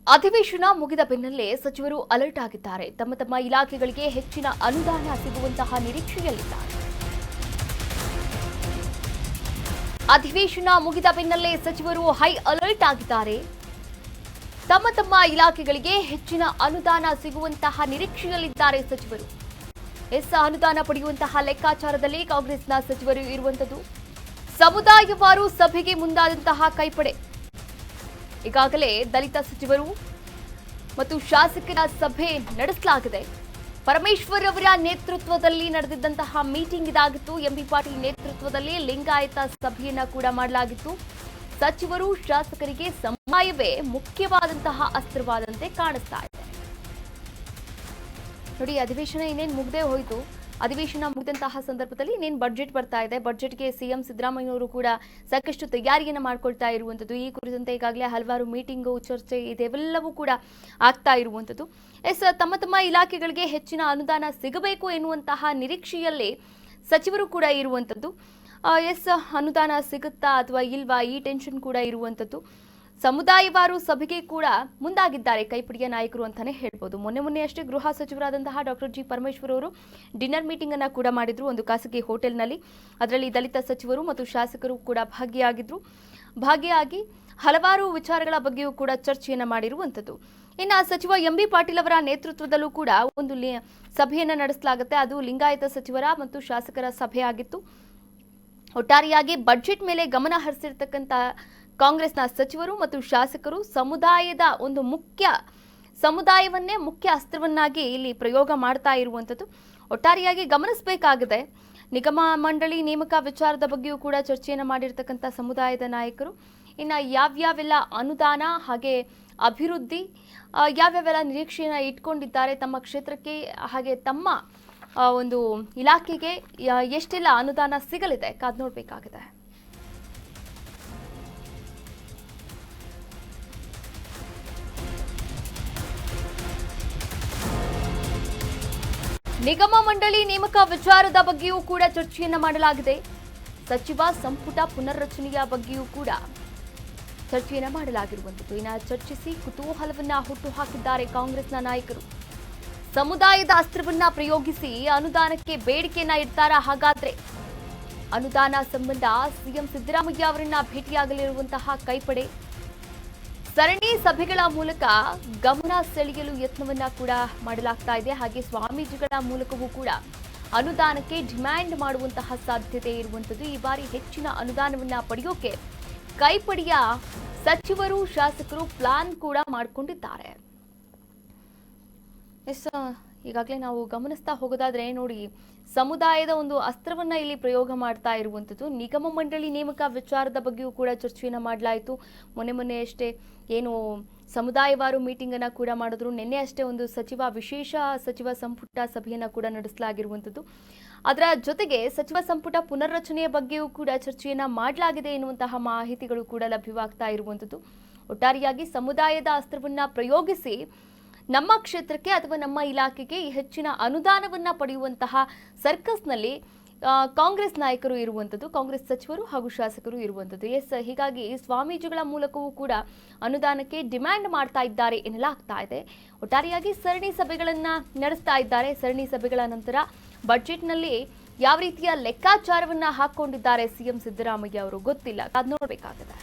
ಅಧಿವೇಶನ ಮುಗಿದ ಬೆನ್ನಲ್ಲೇ ಸಚಿವರು ಅಲರ್ಟ್ ಆಗಿದ್ದಾರೆ. ತಮ್ಮ ತಮ್ಮ ಇಲಾಖೆಗಳಿಗೆ ಹೆಚ್ಚಿನ ಅನುದಾನ ಸಿಗುವಂತಹ ನಿರೀಕ್ಷೆಯಲ್ಲಿದ್ದಾರೆ. ಅಧಿವೇಶನ ಮುಗಿದ ಬೆನ್ನಲ್ಲೇ ಸಚಿವರು ಹೈ ಅಲರ್ಟ್ ಆಗಿದ್ದಾರೆ. ತಮ್ಮ ತಮ್ಮ ಇಲಾಖೆಗಳಿಗೆ ಹೆಚ್ಚಿನ ಅನುದಾನ ಸಿಗುವಂತಹ ನಿರೀಕ್ಷೆಯಲ್ಲಿದ್ದಾರೆ ಸಚಿವರು. ಅನುದಾನ ಪಡೆಯುವಂತಹ ಲೆಕ್ಕಾಚಾರದಲ್ಲಿ ಕಾಂಗ್ರೆಸ್ನ ಸಚಿವರು ಇರುವಂತದ್ದು. ಸಮುದಾಯವಾರು ಸಭೆಗೆ ಮುಂದಾದಂತಹ ಕೈಪಡೆ. ಈಗಾಗಲೇ ದಲಿತ ಸಚಿವರು ಮತ್ತು ಶಾಸಕರ ಸಭೆ ನಡೆಸಲಾಗಿದೆ. ಪರಮೇಶ್ವರ್ ಅವರ ನೇತೃತ್ವದಲ್ಲಿ ನಡೆದಿದ್ದಂತಹ ಮೀಟಿಂಗ್ ಇದಾಗಿತ್ತು. ಎಂಬಿ ಪಾಟೀಲ್ ನೇತೃತ್ವದಲ್ಲಿ ಲಿಂಗಾಯತ ಸಭೆಯನ್ನ ಕೂಡ ಮಾಡಲಾಗಿತ್ತು. ಸಚಿವರು ಶಾಸಕರಿಗೆ ಸಮನ್ವಯವೇ ಮುಖ್ಯವಾದಂತಹ ಅಸ್ತ್ರವಾದಂತೆ ಕಾಣಿಸ್ತಾ ಇದೆ. ನೋಡಿ, ಅಧಿವೇಶನ ಇನ್ನೇನು ಮುಗ್ದೇ ಹೋಯಿತು. ಅಧಿವೇಶನ ಮುಗಿದಂತಹ ಸಂದರ್ಭದಲ್ಲಿ ಇನ್ನೇನು ಬಜೆಟ್ ಬರ್ತಾ ಇದೆ. ಬಜೆಟ್ಗೆ ಸಿಎಂ ಸಿದ್ದರಾಮಯ್ಯನವರು ಕೂಡ ಸಾಕಷ್ಟು ತಯಾರಿಯನ್ನು ಮಾಡ್ಕೊಳ್ತಾ ಇರುವಂಥದ್ದು. ಈ ಕುರಿತಂತೆ ಈಗಾಗಲೇ ಹಲವಾರು ಮೀಟಿಂಗು, ಚರ್ಚೆ ಇದೆಲ್ಲವೂ ಕೂಡ ಆಗ್ತಾ ಇರುವಂಥದ್ದು. ತಮ್ಮ ತಮ್ಮ ಇಲಾಖೆಗಳಿಗೆ ಹೆಚ್ಚಿನ ಅನುದಾನ ಸಿಗಬೇಕು ಎನ್ನುವಂತಹ ನಿರೀಕ್ಷೆಯಲ್ಲಿ ಸಚಿವರು ಕೂಡ ಇರುವಂಥದ್ದು. ಅನುದಾನ ಸಿಗುತ್ತಾ ಅಥವಾ ಇಲ್ವಾ, ಈ ಟೆನ್ಷನ್ ಕೂಡ ಇರುವಂಥದ್ದು. ಸಮುದಾಯವಾರು ಸಭೆಗೆ ಕೂಡ ಮುಂದಾಗಿದ್ದಾರೆ ಕೈಪಿಡಿಯ ನಾಯಕರು ಅಂತಾನೆ ಹೇಳ್ಬೋದು. ಮೊನ್ನೆ ಅಷ್ಟೇ ಗೃಹ ಸಚಿವರಾದಂತಹ ಡಾಕ್ಟರ್ ಜಿ ಪರಮೇಶ್ವರ್ ಅವರು ಡಿನ್ನರ್ ಮೀಟಿಂಗ್ ಅನ್ನ ಕೂಡ ಮಾಡಿದ್ರು ಒಂದು ಖಾಸಗಿ ಹೋಟೆಲ್ನಲ್ಲಿ. ಅದರಲ್ಲಿ ದಲಿತ ಸಚಿವರು ಮತ್ತು ಶಾಸಕರು ಕೂಡ ಭಾಗಿಯಾಗಿ ಹಲವಾರು ವಿಚಾರಗಳ ಬಗ್ಗೆಯೂ ಕೂಡ ಚರ್ಚೆಯನ್ನ ಮಾಡಿರುವಂಥದ್ದು. ಇನ್ನು ಸಚಿವ ಎಂಬಿ ಪಾಟೀಲ್ ಅವರ ನೇತೃತ್ವದಲ್ಲೂ ಕೂಡ ಒಂದು ಸಭೆಯನ್ನ ನಡೆಸಲಾಗುತ್ತೆ. ಅದು ಲಿಂಗಾಯತ ಸಚಿವರ ಮತ್ತು ಶಾಸಕರ ಸಭೆ ಆಗಿತ್ತು. ಒಟ್ಟಾರೆಯಾಗಿ ಬಜೆಟ್ ಮೇಲೆ ಗಮನ ಹರಿಸಿರ್ತಕ್ಕಂಥ ಕಾಂಗ್ರೆಸ್ನ ಸಚಿವರು ಮತ್ತು ಶಾಸಕರು ಸಮುದಾಯವನ್ನೇ ಮುಖ್ಯ ಅಸ್ತ್ರವನ್ನಾಗಿ ಇಲ್ಲಿ ಪ್ರಯೋಗ ಮಾಡ್ತಾ ಇರುವಂಥದ್ದು. ಒಟ್ಟಾರೆಯಾಗಿ ಗಮನಿಸಬೇಕಾಗಿದೆ. ನಿಗಮ ಮಂಡಳಿ ನೇಮಕ ವಿಚಾರದ ಬಗ್ಗೆಯೂ ಕೂಡ ಚರ್ಚೆಯನ್ನು ಮಾಡಿರ್ತಕ್ಕಂಥ ಸಮುದಾಯದ ನಾಯಕರು ಇನ್ನು ಯಾವ್ಯಾವೆಲ್ಲ ಅನುದಾನ ಹಾಗೆ ಅಭಿವೃದ್ಧಿ ಯಾವ್ಯಾವೆಲ್ಲ ನಿರೀಕ್ಷೆಯನ್ನು ಇಟ್ಕೊಂಡಿದ್ದಾರೆ ತಮ್ಮ ಕ್ಷೇತ್ರಕ್ಕೆ, ಹಾಗೆ ತಮ್ಮ ಒಂದು ಇಲಾಖೆಗೆ ಎಷ್ಟೆಲ್ಲ ಅನುದಾನ ಸಿಗಲಿದೆ ಕಾದು ನೋಡಬೇಕಾಗಿದೆ. ನಿಗಮ ಮಂಡಳಿ ನೇಮಕ ವಿಚಾರದ ಬಗ್ಗೆಯೂ ಕೂಡ ಚರ್ಚೆಯನ್ನ ಮಾಡಲಾಗಿದೆ. ಸಚಿವ ಸಂಪುಟ ಪುನರ್ರಚನೆಯ ಬಗ್ಗೆಯೂ ಕೂಡ ಚರ್ಚೆಯನ್ನ ಮಾಡಲಾಗಿರುವಂಥದ್ದು. ಇನ್ನು ಚರ್ಚಿಸಿ ಕುತೂಹಲವನ್ನ ಹುಟ್ಟುಹಾಕಿದ್ದಾರೆ ಕಾಂಗ್ರೆಸ್ನ ನಾಯಕರು. ಸಮುದಾಯದ ಅಸ್ತ್ರವನ್ನ ಪ್ರಯೋಗಿಸಿ ಅನುದಾನಕ್ಕೆ ಬೇಡಿಕೆಯನ್ನ ಇಡ್ತಾರಾ? ಹಾಗಾದ್ರೆ ಅನುದಾನ ಸಂಬಂಧ ಸಿಎಂ ಸಿದ್ದರಾಮಯ್ಯ ಅವರನ್ನ ಭೇಟಿಯಾಗಲಿರುವಂತಹ ಕೈಪಡೆ ಸರಣಿ ಸಭೆಗಳ ಮೂಲಕ ಗಮನ ಸೆಳೆಯಲು ಯತ್ನವನ್ನ ಕೂಡ ಮಾಡಲಾಗ್ತಾ ಇದೆ. ಹಾಗೆ ಸ್ವಾಮೀಜಿಗಳ ಮೂಲಕವೂ ಕೂಡ ಅನುದಾನಕ್ಕೆ ಡಿಮ್ಯಾಂಡ್ ಮಾಡುವಂತಹ ಸಾಧ್ಯತೆ ಇರುವಂಥದ್ದು. ಈ ಬಾರಿ ಹೆಚ್ಚಿನ ಅನುದಾನವನ್ನ ಪಡೆಯೋಕೆ ಕೈಪಡೆಯ ಸಚಿವರು ಶಾಸಕರು ಪ್ಲಾನ್ ಕೂಡ ಮಾಡಿಕೊಂಡಿದ್ದಾರೆ. ಈಗಾಗಲೇ ನಾವು ಗಮನಿಸ್ತಾ ಹೋಗೋದಾದ್ರೆ ನೋಡಿ, ಸಮುದಾಯದ ಒಂದು ಅಸ್ತ್ರವನ್ನ ಇಲ್ಲಿ ಪ್ರಯೋಗ ಮಾಡ್ತಾ ಇರುವಂಥದ್ದು. ನಿಗಮ ಮಂಡಳಿ ನೇಮಕ ವಿಚಾರದ ಬಗ್ಗೆಯೂ ಕೂಡ ಚರ್ಚೆಯನ್ನ ಮಾಡಲಾಯಿತು. ಮೊನ್ನೆ ಅಷ್ಟೇ ಏನು ಸಮುದಾಯವಾರು ಮೀಟಿಂಗ್ ಅನ್ನ ಕೂಡ ಮಾಡಿದ್ರು. ನಿನ್ನೆ ಅಷ್ಟೇ ಒಂದು ವಿಶೇಷ ಸಚಿವ ಸಂಪುಟ ಸಭೆಯನ್ನ ಕೂಡ ನಡೆಸಲಾಗಿರುವಂಥದ್ದು. ಅದರ ಜೊತೆಗೆ ಸಚಿವ ಸಂಪುಟ ಪುನರ್ರಚನೆಯ ಬಗ್ಗೆಯೂ ಕೂಡ ಚರ್ಚೆಯನ್ನ ಮಾಡಲಾಗಿದೆ ಎನ್ನುವಂತಹ ಮಾಹಿತಿಗಳು ಕೂಡ ಲಭ್ಯವಾಗ್ತಾ ಇರುವಂಥದ್ದು. ಒಟ್ಟಾರೆಯಾಗಿ ಸಮುದಾಯದ ಅಸ್ತ್ರವನ್ನ ಪ್ರಯೋಗಿಸಿ ನಮ್ಮ ಕ್ಷೇತ್ರಕ್ಕೆ ಅಥವಾ ನಮ್ಮ ಇಲಾಖೆಗೆ ಹೆಚ್ಚಿನ ಅನುದಾನವನ್ನ ಪಡೆಯುವಂತಹ ಸರ್ಕಸ್ನಲ್ಲಿ ಕಾಂಗ್ರೆಸ್ ನಾಯಕರು ಇರುವಂಥದ್ದು, ಕಾಂಗ್ರೆಸ್ ಸಚಿವರು ಹಾಗೂ ಶಾಸಕರು ಇರುವಂಥದ್ದು. ಹೀಗಾಗಿ ಸ್ವಾಮೀಜಿಗಳ ಮೂಲಕವೂ ಕೂಡ ಅನುದಾನಕ್ಕೆ ಡಿಮ್ಯಾಂಡ್ ಮಾಡ್ತಾ ಇದ್ದಾರೆ ಎನ್ನಲಾಗ್ತಾ ಇದೆ. ಒಟ್ಟಾರೆಯಾಗಿ ಸರಣಿ ಸಭೆಗಳನ್ನ ನಡೆಸ್ತಾ ಇದ್ದಾರೆ. ಸರಣಿ ಸಭೆಗಳ ನಂತರ ಬಜೆಟ್ನಲ್ಲಿ ಯಾವ ರೀತಿಯ ಲೆಕ್ಕಾಚಾರವನ್ನ ಹಾಕೊಂಡಿದ್ದಾರೆ ಸಿಎಂ ಸಿದ್ದರಾಮಯ್ಯ ಅವರು ಗೊತ್ತಿಲ್ಲ, ಕಾದು ನೋಡಬೇಕಾಗಿದೆ.